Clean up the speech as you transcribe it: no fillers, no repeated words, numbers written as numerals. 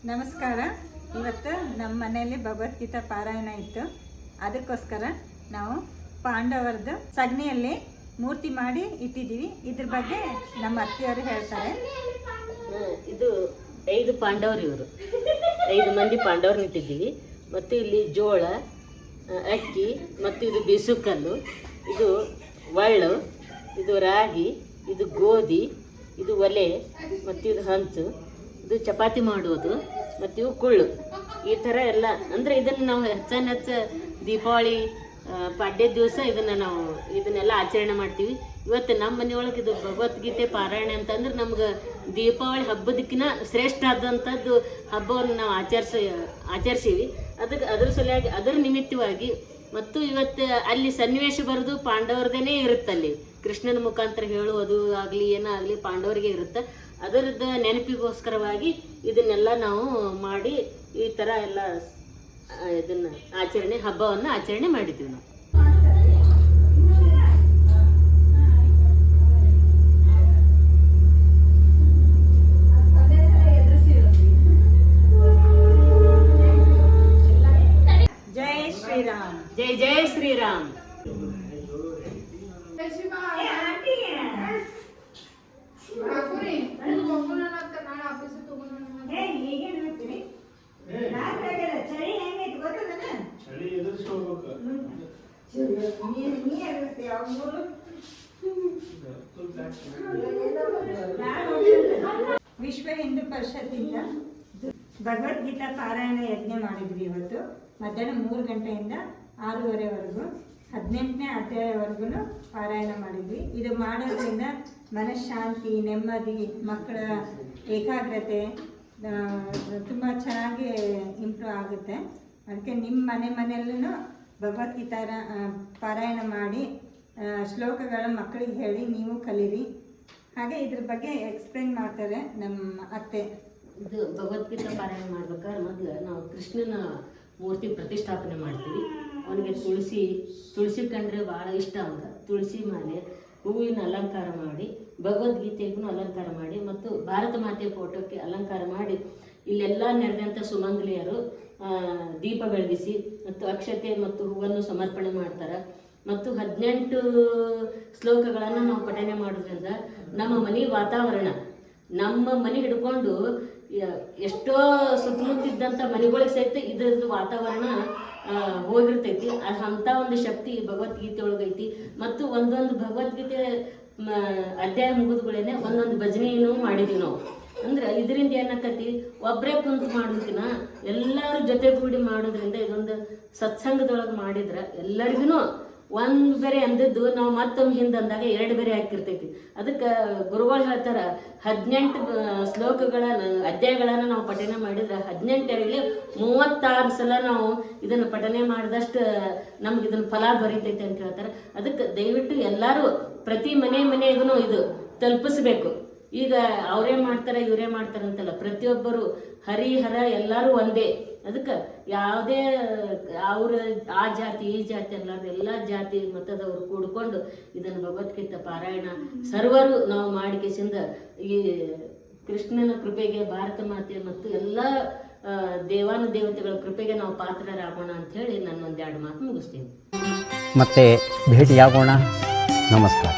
ನಮಸ್ಕಾರ. ಇವತ್ತು ನಮ್ಮ ಮನೆಯಲ್ಲಿ ಭಗವದ್ಗೀತಾ ಪಾರಾಯಣ ಇತ್ತು. ಅದಕ್ಕೋಸ್ಕರ ನಾವು ಪಾಂಡವರದ್ದು ಸಗಣಿಯಲ್ಲಿ ಮೂರ್ತಿ ಮಾಡಿ ಇಟ್ಟಿದ್ದೀವಿ. ಇದ್ರ ಬಗ್ಗೆ ನಮ್ಮ ಅತ್ತೆಯವರು ಹೇಳ್ತಾರೆ. ಇದು 5 ಪಾಂಡವರು, ಇವರು 5 ಮಂದಿ ಪಾಂಡವ್ರನ್ನ ಇಟ್ಟಿದ್ದೀವಿ. ಮತ್ತು ಇಲ್ಲಿ ಜೋಳ, ಅಕ್ಕಿ, ಮತ್ತು ಇದು ಬೀಸುಕಲ್ಲು, ಇದು ಒಳ್ಳು, ಇದು ರಾಗಿ, ಇದು ಗೋಧಿ, ಇದು ಒಲೆ, ಮತ್ತು ಇದು ಹಂಚು, ಇದು ಚಪಾತಿ ಮಾಡುವುದು, ಮತ್ತು ಇವು ಕುಳ್ಳು. ಈ ಥರ ಎಲ್ಲ ಅಂದರೆ ಇದನ್ನು ನಾವು ಹೆಚ್ಚು ದೀಪಾವಳಿ ಪಾಡ್ಯದ ದಿವಸ ಇದನ್ನೆಲ್ಲ ಆಚರಣೆ ಮಾಡ್ತೀವಿ. ಇವತ್ತು ನಮ್ಮ ಮನೆಯೊಳಗೆ ಇದು ಭಗವದ್ಗೀತೆ ಪಾರಾಯಣ ಅಂತಂದ್ರೆ ನಮ್ಗೆ ದೀಪಾವಳಿ ಹಬ್ಬದಕ್ಕಿಂತ ಶ್ರೇಷ್ಠ ಆದಂಥದ್ದು ಹಬ್ಬವನ್ನು ನಾವು ಆಚರಿಸೀವಿ. ಅದ್ರ ಸಲುವಾಗಿ ಅದರ ನಿಮಿತ್ತವಾಗಿ ಮತ್ತು ಇವತ್ತು ಅಲ್ಲಿ ಸನ್ನಿವೇಶ ಬರೋದು ಪಾಂಡವರದೇ ಇರುತ್ತಲ್ಲಿ. ಕೃಷ್ಣನ ಮುಖಾಂತರ ಹೇಳುವುದು ಆಗಲಿ ಏನೋ ಆಗಲಿ ಪಾಂಡವರಿಗೆ ಇರುತ್ತೆ. ಅದರದ್ದು ನೆನಪಿಗೋಸ್ಕರವಾಗಿ ಇದನ್ನೆಲ್ಲ ನಾವು ಮಾಡಿ ಈ ಥರ ಎಲ್ಲ ಇದನ್ನು ಹಬ್ಬವನ್ನು ಆಚರಣೆ ಮಾಡಿದ್ದೀವಿ ನಾವು. ಜೈ ಶ್ರೀರಾಮ್. ಜೈ ಜೈ ಶ್ರೀರಾಮ್. ವಿಶ್ವ ಹಿಂದೂ ಪರಿಷತ್ತಿಂದ ಭಗವದ್ಗೀತಾ ಪಾರಾಯಣ ಯಜ್ಞ ಮಾಡಿದ್ವಿ. ಇವತ್ತು ಮಧ್ಯಾಹ್ನ 3 ಗಂಟೆಯಿಂದ 6:30ವರೆಗೂ 18ನೇ ಅಧ್ಯಾಯವರೆಗೂ ಪಾರಾಯಣ ಮಾಡಿದ್ವಿ. ಇದು ಮಾಡೋದ್ರಿಂದ ಮನಃಶಾಂತಿ, ನೆಮ್ಮದಿ, ಮಕ್ಕಳ ಏಕಾಗ್ರತೆ ತುಂಬ ಚೆನ್ನಾಗಿ ಇಂಪ್ರೂವ್ ಆಗುತ್ತೆ. ಅದಕ್ಕೆ ನಿಮ್ಮ ಮನೆಯಲ್ಲೂ ಭಗವದ್ಗೀತಾ ಪಾರಾಯಣ ಮಾಡಿ ಶ್ಲೋಕಗಳ ಮಕ್ಕಳಿಗೆ ಹೇಳಿ ನೀವು ಕಲೀರಿ. ಹಾಗೆ ಇದ್ರ ಬಗ್ಗೆ ಎಕ್ಸ್ಪ್ಲೇನ್ ಮಾಡ್ತಾರೆ ನಮ್ಮ ಅತ್ತೆ. ಇದು ಭಗವದ್ಗೀತಾ ಪಾರಾಯಣ ಮಾಡ್ಬೇಕಾದ್ರೆ ಮೊದಲು ನಾವು ಕೃಷ್ಣನ ಮೂರ್ತಿ ಪ್ರತಿಷ್ಠಾಪನೆ ಮಾಡ್ತೀವಿ. ಅವನಿಗೆ ತುಳಸಿ ಕಂಡ್ರೆ ಭಾಳ ಇಷ್ಟ. ಅಂತ ತುಳಸಿ ಮಾಲೆ, ಹೂವಿನ ಅಲಂಕಾರ ಮಾಡಿ, ಭಗವದ್ಗೀತೆಗೂ ಅಲಂಕಾರ ಮಾಡಿ, ಮತ್ತು ಭಾರತ ಮಾತೆಯ ಫೋಟೋಕ್ಕೆ ಅಲಂಕಾರ ಮಾಡಿ, ಇಲ್ಲೆಲ್ಲ ನೆರೆದಂಥ ಸುಮಂಗಲಿಯರು ದೀಪ ಬೆಳಗಿಸಿ ಮತ್ತು ಅಕ್ಷತೆ ಮತ್ತು ಹೂವನ್ನು ಸಮರ್ಪಣೆ ಮಾಡ್ತಾರೆ. ಮತ್ತು 18 ಶ್ಲೋಕಗಳನ್ನು ನಾವು ಪಠನೆ ಮಾಡೋದ್ರಿಂದ ನಮ್ಮ ಮನೆ ವಾತಾವರಣ, ನಮ್ಮ ಮನೆ ಹಿಡ್ಕೊಂಡು ಎಷ್ಟೋ ಸುತ್ತಮುತ್ತಿದ್ದಂಥ ಮನೆಗಳಿಗೆ ಸಹಿತ ಇದ್ರದ್ದು ವಾತಾವರಣ ಹೋಗಿರ್ತೈತಿ. ಅಂಥ ಒಂದು ಶಕ್ತಿ ಭಗವದ್ಗೀತೆ ಒಳಗೈತಿ. ಮತ್ತು ಒಂದೊಂದು ಭಗವದ್ಗೀತೆ ಅಧ್ಯಾಯ ಮುಗಿದ್ಗಳೇನೆ ಒಂದೊಂದು ಭಜನೆಯನ್ನು ಮಾಡಿದ್ದೀವಿ ನಾವು. ಅಂದ್ರೆ ಇದರಿಂದ ಏನಾಕತಿ, ಒಬ್ಬರೇ ಕುಂತು ಮಾಡೋದಕ್ಕಿನ ಎಲ್ಲರೂ ಜೊತೆಗೂಡಿ ಮಾಡೋದ್ರಿಂದ ಇದೊಂದು ಸತ್ಸಂಗದೊಳಗೆ ಮಾಡಿದ್ರೆ ಎಲ್ಲರಿಗೂ ಒಂದು ಬೇರೆ ಅಂದದ್ದು ನಾವು ಮತ್ತೊಮ್ಮೆ ಹಿಂದಂದಾಗ 2 ಬೇರೆ ಹಾಕಿರ್ತೈತಿ. ಅದಕ್ಕೆ ಗುರುಗಳು ಹೇಳ್ತಾರೆ 18 ಅಧ್ಯಾಯಗಳನ್ನು ನಾವು ಪಠನೆ ಮಾಡಿದ್ರೆ 18 36 ಸಲ ನಾವು ಇದನ್ನು ಪಠನೆ ಮಾಡಿದಷ್ಟು ನಮ್ಗೆ ಇದನ್ನು ಫಲ ದೊರೀತೈತೆ ಅಂತ ಹೇಳ್ತಾರೆ. ಅದಕ್ಕೆ ದಯವಿಟ್ಟು ಎಲ್ಲರೂ ಪ್ರತಿ ಮನೆಗೂ ಇದು ತಲುಪಿಸ್ಬೇಕು. ಈಗ ಅವರೇ ಮಾಡ್ತಾರೆ ಇವರೇ ಮಾಡ್ತಾರೆ ಅಂತಲ್ಲ, ಪ್ರತಿಯೊಬ್ಬರು ಹರಿಹರ ಎಲ್ಲರೂ ಒಂದೇ. ಅದಕ್ಕೆ ಯಾವುದೇ ಅವ್ರ ಆ ಜಾತಿ ಈ ಜಾತಿ ಅಲ್ಲಾರ್ದು ಎಲ್ಲ ಜಾತಿ ಮತದವರು ಕೂಡ್ಕೊಂಡು ಇದನ್ನು ಭಗವದ್ಗೀತಾ ಪಾರಾಯಣ ಸರ್ವರು ನಾವು ಮಾಡಿಕೆಸಿಂದ ಈ ಕೃಷ್ಣನ ಕೃಪೆಗೆ, ಭಾರತ ಮಾತೆ ಮತ್ತು ಎಲ್ಲ ದೇವಾನುದೇವತೆಗಳ ಕೃಪೆಗೆ ನಾವು ಪಾತ್ರರಾಗೋಣ ಅಂತ ಹೇಳಿ ನಾನು 1-2 ಮಾತು ಮುಗಿಸ್ತೀನಿ. ಮತ್ತೆ ಭೇಟಿಯಾಗೋಣ. ನಮಸ್ಕಾರ.